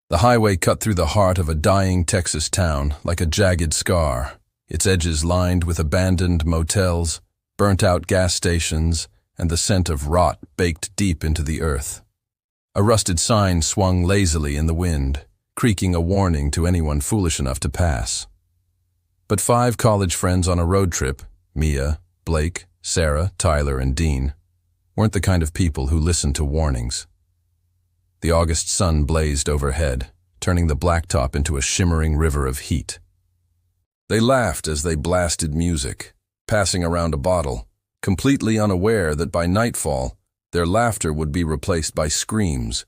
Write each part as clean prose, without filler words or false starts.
The highway cut through the heart of a dying Texas town like a jagged scar, its edges lined with abandoned motels, burnt-out gas stations, and the scent of rot baked deep into the earth. A rusted sign swung lazily in the wind, creaking a warning to anyone foolish enough to pass. But 5 college friends on a road trip, Mia, Blake, Sarah, Tyler, and Dean, weren't the kind of people who listened to warnings. The August sun blazed overhead, turning the blacktop into a shimmering river of heat. They laughed as they blasted music, passing around a bottle, completely unaware that by nightfall, their laughter would be replaced by screams.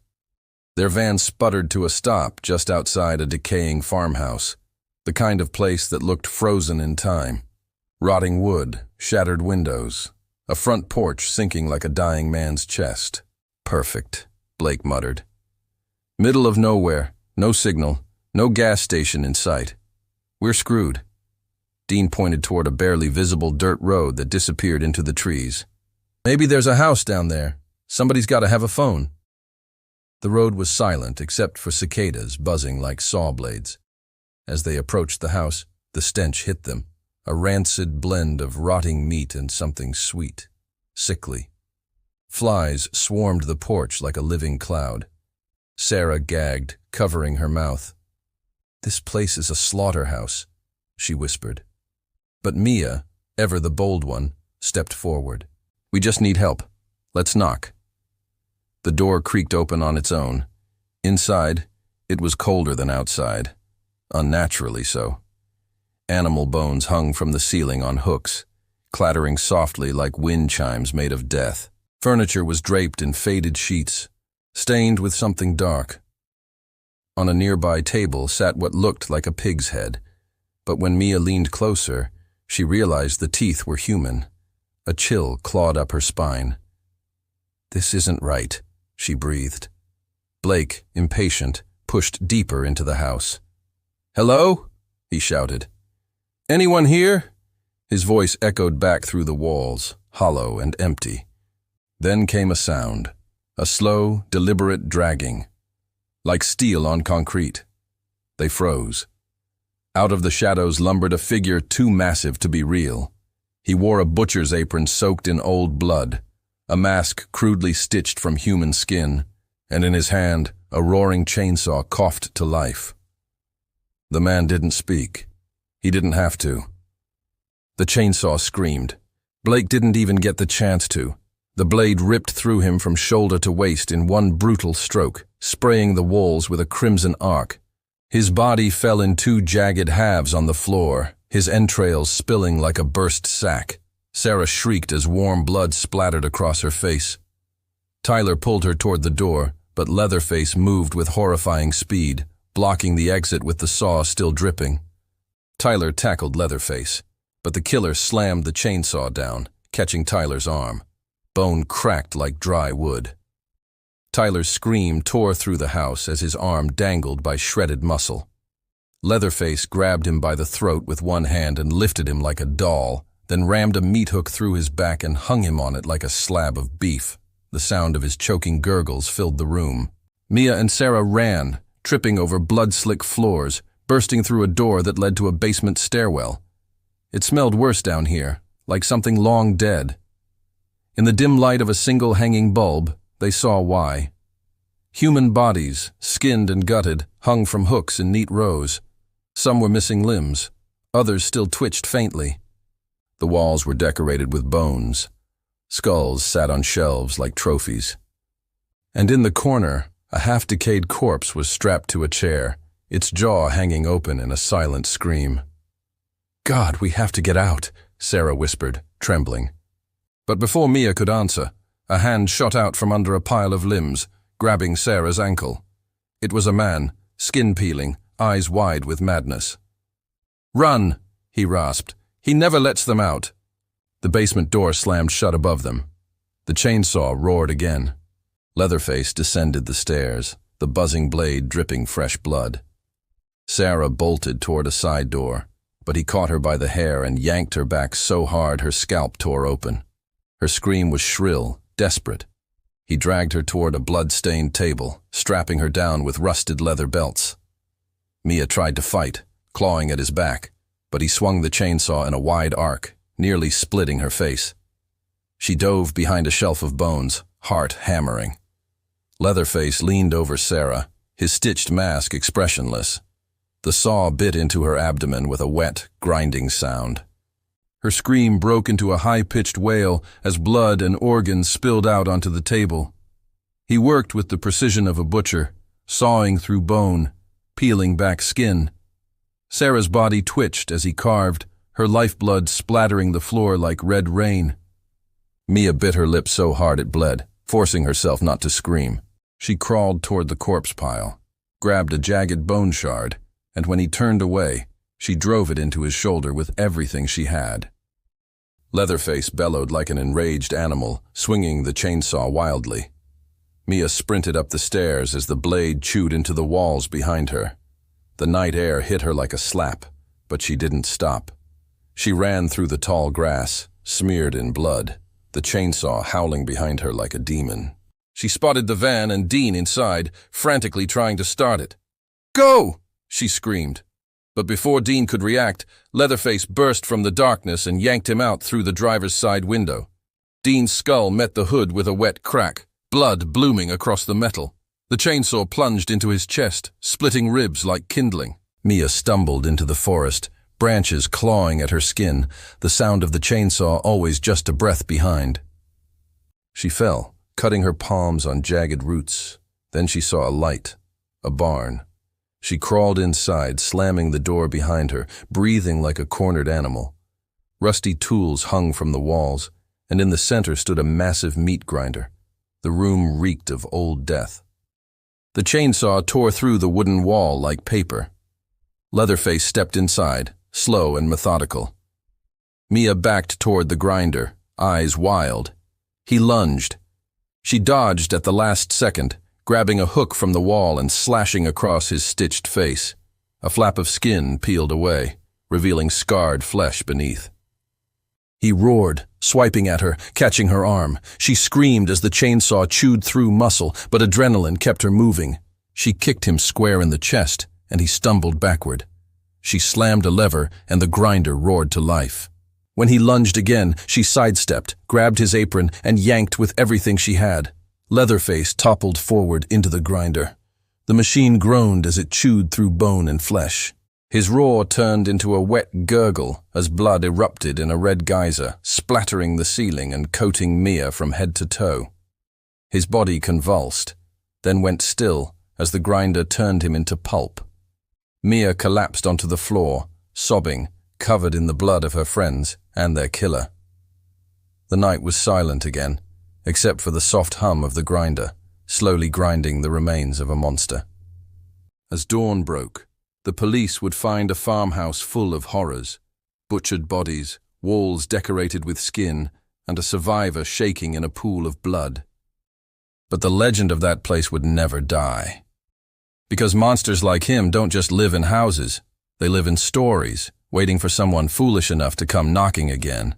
Their van sputtered to a stop just outside a decaying farmhouse, the kind of place that looked frozen in time. Rotting wood, shattered windows, a front porch sinking like a dying man's chest. Perfect, Blake muttered. Middle of nowhere, no signal, no gas station in sight. We're screwed. Dean pointed toward a barely visible dirt road that disappeared into the trees. Maybe there's a house down there. Somebody's got to have a phone. The road was silent except for cicadas buzzing like saw blades. As they approached the house, the stench hit them, a rancid blend of rotting meat and something sweet, sickly. Flies swarmed the porch like a living cloud. Sarah gagged, covering her mouth. "This place is a slaughterhouse," she whispered. But Mia, ever the bold one, stepped forward. "We just need help. Let's knock." The door creaked open on its own. Inside, it was colder than outside, unnaturally so. Animal bones hung from the ceiling on hooks, clattering softly like wind chimes made of death. Furniture was draped in faded sheets, stained with something dark. On a nearby table sat what looked like a pig's head, but when Mia leaned closer, she realized the teeth were human. A chill clawed up her spine. "This isn't right," she breathed. Blake, impatient, pushed deeper into the house. "Hello?" he shouted. "Anyone here?" His voice echoed back through the walls, hollow and empty. Then came a sound. A slow, deliberate dragging, like steel on concrete. They froze. Out of the shadows lumbered a figure too massive to be real. He wore a butcher's apron soaked in old blood, a mask crudely stitched from human skin, and in his hand, a roaring chainsaw coughed to life. The man didn't speak. He didn't have to. The chainsaw screamed. Blake didn't even get the chance to. The blade ripped through him from shoulder to waist in one brutal stroke, spraying the walls with a crimson arc. His body fell in 2 jagged halves on the floor, his entrails spilling like a burst sack. Sarah shrieked as warm blood splattered across her face. Tyler pulled her toward the door, but Leatherface moved with horrifying speed, blocking the exit with the saw still dripping. Tyler tackled Leatherface, but the killer slammed the chainsaw down, catching Tyler's arm. Bone cracked like dry wood. Tyler's scream tore through the house as his arm dangled by shredded muscle. Leatherface grabbed him by the throat with one hand and lifted him like a doll, then rammed a meat hook through his back and hung him on it like a slab of beef. The sound of his choking gurgles filled the room. Mia and Sarah ran, tripping over blood-slick floors, bursting through a door that led to a basement stairwell. It smelled worse down here, like something long dead. In the dim light of a single hanging bulb, they saw why. Human bodies, skinned and gutted, hung from hooks in neat rows. Some were missing limbs, others still twitched faintly. The walls were decorated with bones. Skulls sat on shelves like trophies. And in the corner, a half-decayed corpse was strapped to a chair, its jaw hanging open in a silent scream. "God, we have to get out," Sarah whispered, trembling. But before Mia could answer, a hand shot out from under a pile of limbs, grabbing Sarah's ankle. It was a man, skin peeling, eyes wide with madness. "Run!" he rasped. "He never lets them out." The basement door slammed shut above them. The chainsaw roared again. Leatherface descended the stairs, the buzzing blade dripping fresh blood. Sarah bolted toward a side door, but he caught her by the hair and yanked her back so hard her scalp tore open. Her scream was shrill, desperate. He dragged her toward a blood-stained table, strapping her down with rusted leather belts. Mia tried to fight, clawing at his back, but he swung the chainsaw in a wide arc, nearly splitting her face. She dove behind a shelf of bones, heart hammering. Leatherface leaned over Sarah, his stitched mask expressionless. The saw bit into her abdomen with a wet, grinding sound. Her scream broke into a high-pitched wail as blood and organs spilled out onto the table. He worked with the precision of a butcher, sawing through bone, peeling back skin. Sarah's body twitched as he carved, her lifeblood splattering the floor like red rain. Mia bit her lip so hard it bled, forcing herself not to scream. She crawled toward the corpse pile, grabbed a jagged bone shard, and when he turned away, she drove it into his shoulder with everything she had. Leatherface bellowed like an enraged animal, swinging the chainsaw wildly. Mia sprinted up the stairs as the blade chewed into the walls behind her. The night air hit her like a slap, but she didn't stop. She ran through the tall grass, smeared in blood, the chainsaw howling behind her like a demon. She spotted the van and Dean inside, frantically trying to start it. "Go!" she screamed. But before Dean could react, Leatherface burst from the darkness and yanked him out through the driver's side window. Dean's skull met the hood with a wet crack, blood blooming across the metal. The chainsaw plunged into his chest, splitting ribs like kindling. Mia stumbled into the forest, branches clawing at her skin, the sound of the chainsaw always just a breath behind. She fell, cutting her palms on jagged roots. Then she saw a light, a barn. She crawled inside, slamming the door behind her, breathing like a cornered animal. Rusty tools hung from the walls, and in the center stood a massive meat grinder. The room reeked of old death. The chainsaw tore through the wooden wall like paper. Leatherface stepped inside, slow and methodical. Mia backed toward the grinder, eyes wild. He lunged. She dodged at the last second, grabbing a hook from the wall and slashing across his stitched face. A flap of skin peeled away, revealing scarred flesh beneath. He roared, swiping at her, catching her arm. She screamed as the chainsaw chewed through muscle, but adrenaline kept her moving. She kicked him square in the chest, and he stumbled backward. She slammed a lever, and the grinder roared to life. When he lunged again, she sidestepped, grabbed his apron, and yanked with everything she had. Leatherface toppled forward into the grinder. The machine groaned as it chewed through bone and flesh. His roar turned into a wet gurgle as blood erupted in a red geyser, splattering the ceiling and coating Mia from head to toe. His body convulsed, then went still as the grinder turned him into pulp. Mia collapsed onto the floor, sobbing, covered in the blood of her friends and their killer. The night was silent again, except for the soft hum of the grinder, slowly grinding the remains of a monster. As dawn broke, the police would find a farmhouse full of horrors, butchered bodies, walls decorated with skin, and a survivor shaking in a pool of blood. But the legend of that place would never die. Because monsters like him don't just live in houses, they live in stories, waiting for someone foolish enough to come knocking again.